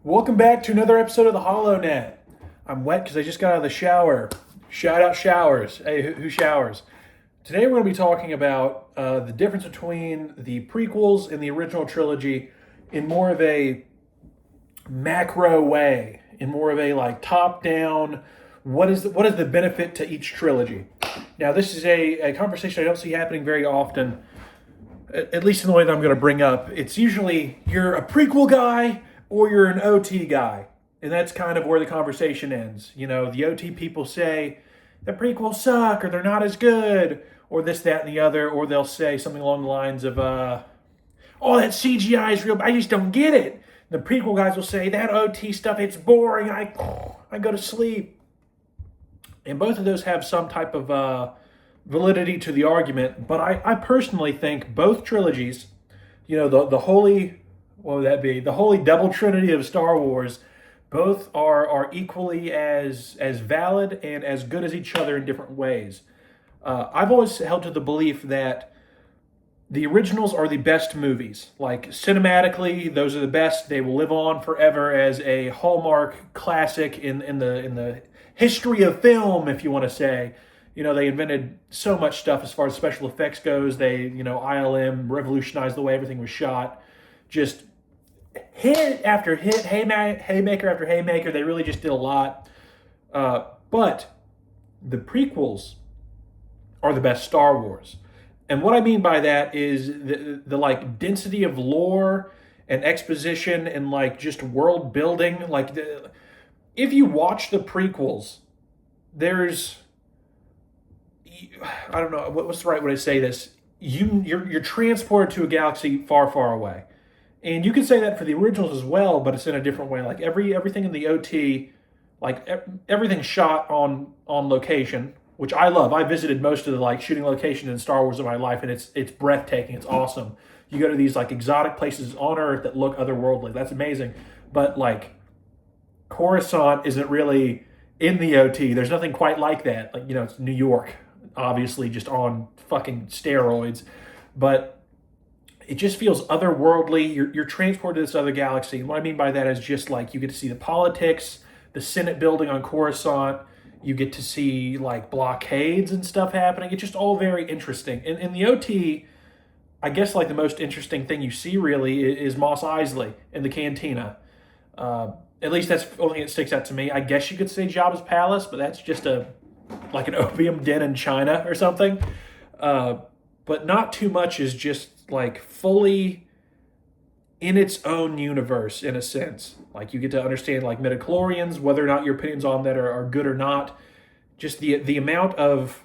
Welcome back to another episode of the HoloNet. I'm wet because I just got out of the shower. Shout out showers. Hey, who showers? Today we're going to be talking about the difference between the prequels and the original trilogy in more of a macro way, in more of a like top-down. What is the benefit to each trilogy? Now, this is a conversation I don't see happening very often, at least in the way that I'm going to bring up. It's usually you're a prequel guy or you're an OT guy. And that's kind of where the conversation ends. You know, the OT people say the prequels suck or they're not as good or this, that, and the other. Or they'll say something along the lines of, oh, that CGI is real. I just don't get it. The prequel guys will say that OT stuff, it's boring. I go to sleep. And both of those have some type of validity to the argument. But I personally think both trilogies, you know, the holy, what would that be? The holy double trinity of Star Wars, both are equally as valid and as good as each other in different ways. I've always held to the belief that the originals are the best movies. Like cinematically, those are the best. They will live on forever as a hallmark classic in the history of film, if you want to say. You know, they invented so much stuff as far as special effects goes. They, you know, ILM revolutionized the way everything was shot. Just hit after hit, haymaker after haymaker. They really just did a lot. But the prequels are the best Star Wars. And what I mean by that is the like density of lore and exposition and like just world building. Like if you watch the prequels, there's, I don't know what's the right way to say this. You're transported to a galaxy far, far away. And you can say that for the originals as well, but it's in a different way. Like everything in the OT, like everything's shot on location, which I love. I visited most of the like shooting locations in Star Wars in my life, and it's breathtaking. It's awesome. You go to these like exotic places on Earth that look otherworldly. That's amazing. But like Coruscant isn't really in the OT. There's nothing quite like that. Like, you know, it's New York, obviously, just on fucking steroids. But it just feels otherworldly. You're transported to this other galaxy. And what I mean by that is just like you get to see the politics, the Senate building on Coruscant. You get to see like blockades and stuff happening. It's just all very interesting. In the OT, I guess like the most interesting thing you see really is Mos Eisley in the cantina. At least that's the only thing that sticks out to me. I guess you could say Jabba's palace, but that's just like an opium den in China or something. But not too much is just like fully in its own universe in a sense. Like you get to understand like midichlorians, whether or not your opinions on that are good or not. Just the amount of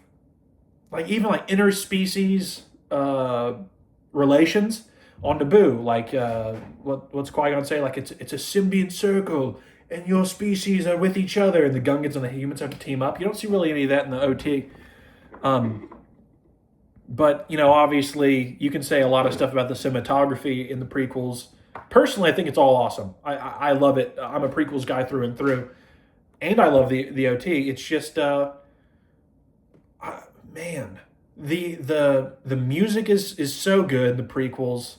like even like interspecies relations on Naboo. Like what's Qui-Gon say? Like it's a symbiont circle and your species are with each other and the Gungans and the humans have to team up. You don't see really any of that in the OT. But, you know, obviously, you can say a lot of stuff about the cinematography in the prequels. Personally, I think it's all awesome. I love it. I'm a prequels guy through and through. And I love the OT. It's just, man, the music is so good, the prequels.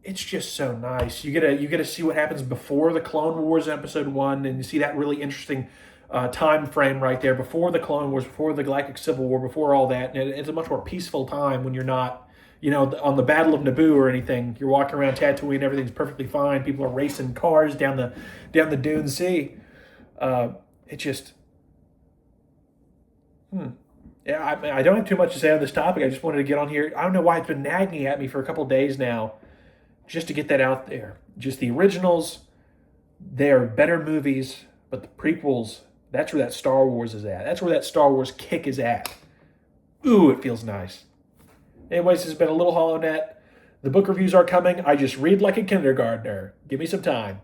It's just so nice. You get to see what happens before the Clone Wars episode 1, and you see that really interesting time frame right there before the Clone Wars, before the Galactic Civil War, before all that. And it's a much more peaceful time when you're not, you know, on the Battle of Naboo or anything. You're walking around Tatooine, everything's perfectly fine. People are racing cars down the Dune Sea. It just, yeah. I don't have too much to say on this topic. I just wanted to get on here. I don't know why it's been nagging at me for a couple of days now, just to get that out there. Just the originals, they are better movies, but the prequels, that's where that Star Wars is at. That's where that Star Wars kick is at. Ooh, it feels nice. Anyways, this has been a little HoloNet. The book reviews are coming. I just read like a kindergartner. Give me some time.